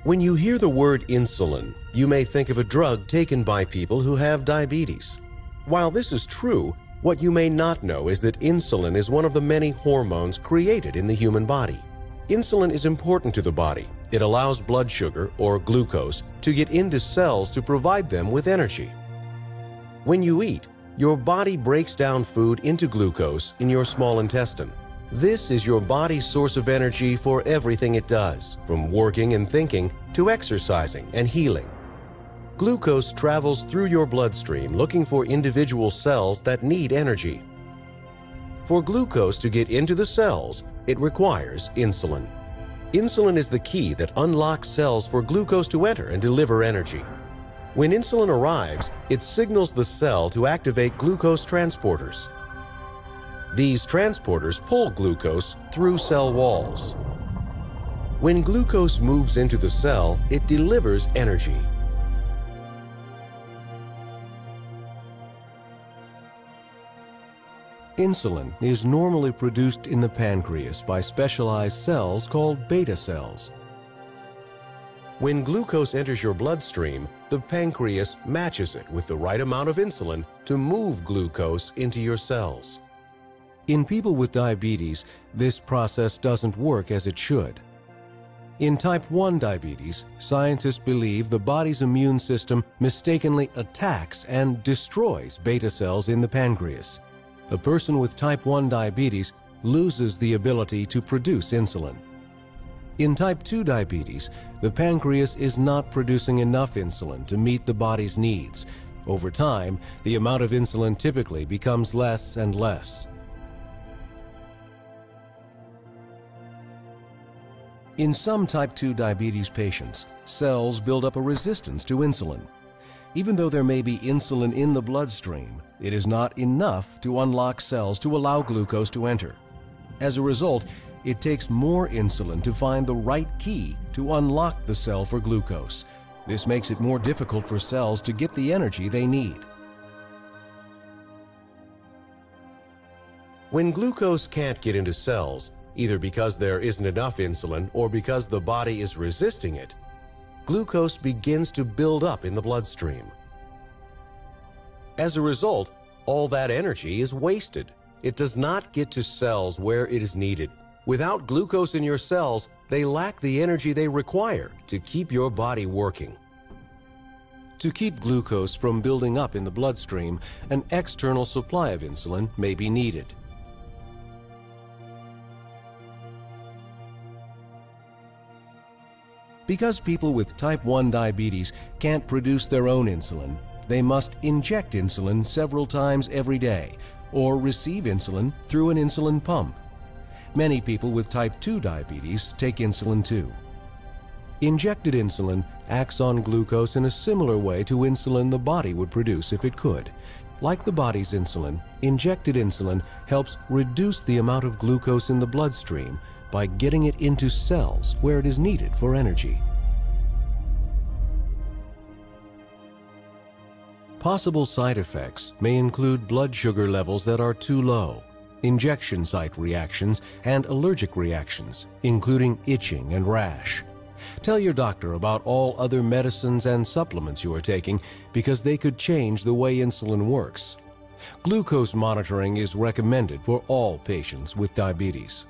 When you hear the word insulin, you may think of a drug taken by people who have diabetes. While this is true, what you may not know is that insulin is one of the many hormones created in the human body. Insulin is important to the body. It allows blood sugar, or glucose, to get into cells to provide them with energy. When you eat, your body breaks down food into glucose in your small intestine. This is your body's source of energy for everything it does, from working and thinking to exercising and healing. Glucose travels through your bloodstream looking for individual cells that need energy. For glucose to get into the cells, it requires insulin. Insulin is the key that unlocks cells for glucose to enter and deliver energy. When insulin arrives, it signals the cell to activate glucose transporters. These transporters pull glucose through cell walls. When glucose moves into the cell, it delivers energy. Insulin is normally produced in the pancreas by specialized cells called beta cells. When glucose enters your bloodstream, the pancreas matches it with the right amount of insulin to move glucose into your cells. In people with diabetes, this process doesn't work as it should. In type 1 diabetes, scientists believe the body's immune system mistakenly attacks and destroys beta cells in the pancreas. A person with type 1 diabetes loses the ability to produce insulin. In type 2 diabetes, the pancreas is not producing enough insulin to meet the body's needs. Over time, the amount of insulin typically becomes less and less. In some type 2 diabetes patients, cells build up a resistance to insulin. Even though there may be insulin in the bloodstream, it is not enough to unlock cells to allow glucose to enter. As a result, it takes more insulin to find the right key to unlock the cell for glucose. This makes it more difficult for cells to get the energy they need. When glucose can't get into cells, either because there isn't enough insulin or because the body is resisting it, glucose begins to build up in the bloodstream. As a result, all that energy is wasted. It does not get to cells where it is needed. Without glucose in your cells, they lack the energy they require to keep your body working. To keep glucose from building up in the bloodstream, an external supply of insulin may be needed. Because people with type 1 diabetes can't produce their own insulin, they must inject insulin several times every day or receive insulin through an insulin pump. Many people with type 2 diabetes take insulin too. Injected insulin acts on glucose in a similar way to insulin the body would produce if it could. Like the body's insulin, injected insulin helps reduce the amount of glucose in the bloodstream by getting it into cells where it is needed for energy. Possible side effects may include blood sugar levels that are too low, injection site reactions, and allergic reactions, including itching and rash. Tell your doctor about all other medicines and supplements you are taking because they could change the way insulin works. Glucose monitoring is recommended for all patients with diabetes.